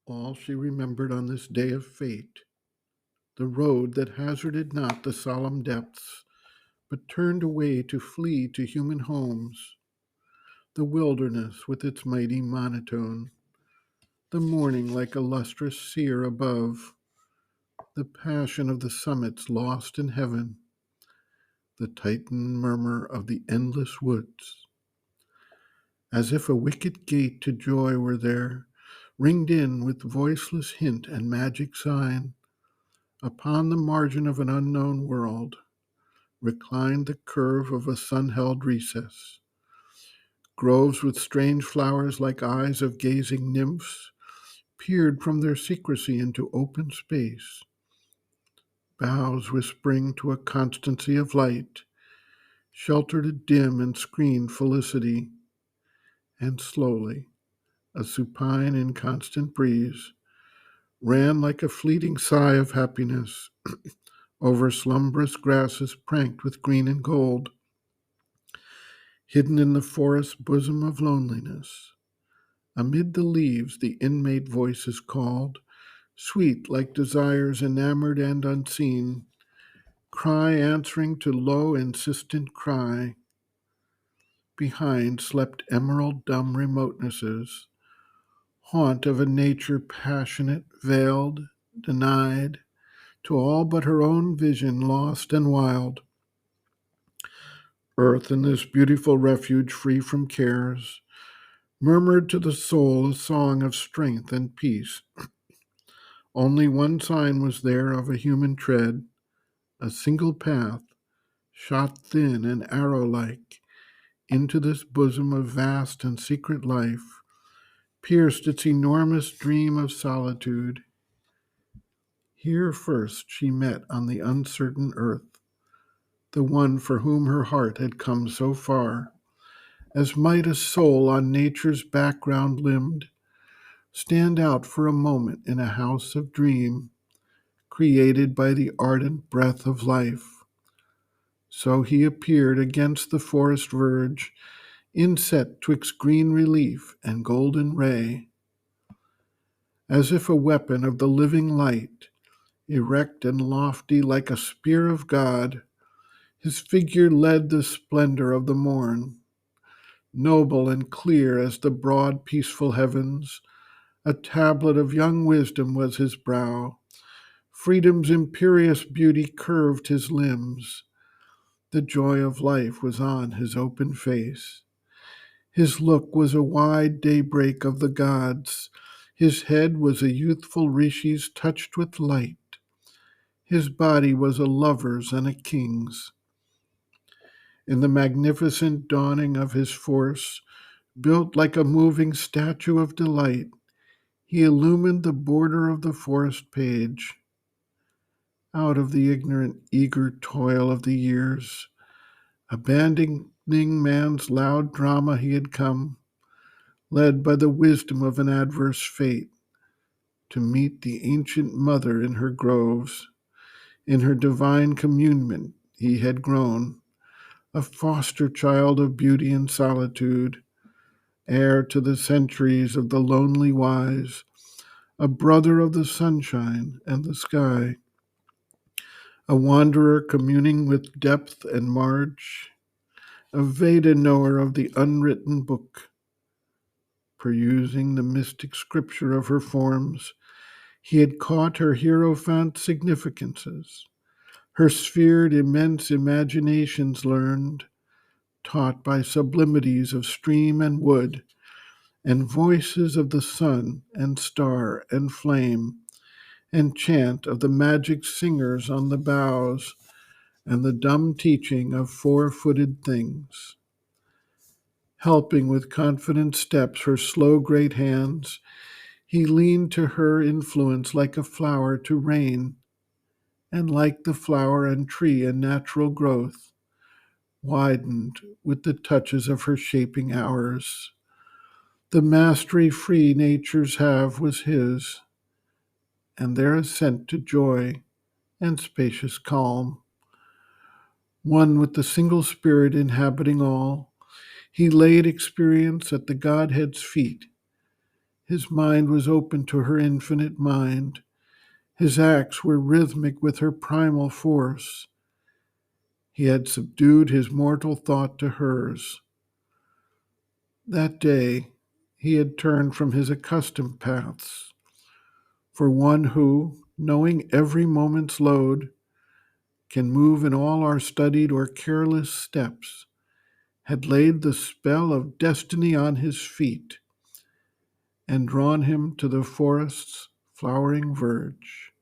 All she remembered on this day of fate, the road that hazarded not the solemn depths, but turned away to flee to human homes, the wilderness with its mighty monotone, the morning like a lustrous seer above, the passion of the summits lost in heaven, the titan murmur of the endless woods, as if a wicket gate to joy were there, ringed in with voiceless hint and magic sign. Upon the margin of an unknown world reclined the curve of a sun-held recess. Groves with strange flowers like eyes of gazing nymphs peered from their secrecy into open space. Boughs whispering to a constancy of light sheltered a dim and screened felicity, and slowly a supine inconstant breeze ran like a fleeting sigh of happiness over slumbrous grasses pranked with green and gold, hidden in the forest's bosom of loneliness. Amid the leaves the inmate voices called, sweet like desires enamored and unseen, cry answering to low insistent cry. Behind slept emerald dumb remotenesses, haunt of a nature passionate, veiled, denied, to all but her own vision lost and wild. Earth in this beautiful refuge free from cares, murmured to the soul a song of strength and peace. Only one sign was there of a human tread, a single path, shot thin and arrow-like into this bosom of vast and secret life, pierced its enormous dream of solitude. Here first she met on the uncertain earth, the one for whom her heart had come so far, as might a soul on nature's background limned stand out for a moment in a house of dream, created by the ardent breath of life. So he appeared against the forest verge, inset twixt green relief and golden ray, as if a weapon of the living light, erect and lofty like a spear of God. His figure led the splendor of the morn, noble and clear as the broad, peaceful heavens. A tablet of young wisdom was his brow. Freedom's imperious beauty curved his limbs. The joy of life was on his open face. His look was a wide daybreak of the gods. His head was a youthful rishi's touched with light. His body was a lover's and a king's. In the magnificent dawning of his force, built like a moving statue of delight, he illumined the border of the forest page. Out of the ignorant, eager toil of the years, abandoning man's loud drama, he had come, led by the wisdom of an adverse fate, to meet the ancient mother in her groves. In her divine communion he had grown, a foster child of beauty and solitude, heir to the centuries of the lonely wise, a brother of the sunshine and the sky, a wanderer communing with depth and marge, a Veda knower of the unwritten book, perusing the mystic scripture of her forms. He had caught her hierophant significances, her sphered immense imaginations learned, taught by sublimities of stream and wood, and voices of the sun and star and flame, and chant of the magic singers on the boughs, and the dumb teaching of four-footed things. Helping with confident steps her slow great hands, he leaned to her influence like a flower to rain, and like the flower and tree in natural growth, widened with the touches of her shaping hours. The mastery free natures have was his, and their ascent to joy and spacious calm. One with the single spirit inhabiting all, he laid experience at the Godhead's feet, His mind was open to her infinite mind. His acts were rhythmic with her primal force. He had subdued his mortal thought to hers. That day, he had turned from his accustomed paths. For one who, knowing every moment's load, can move in all our studied or careless steps, had laid the spell of destiny on his feet and drawn him to the forest's flowering verge.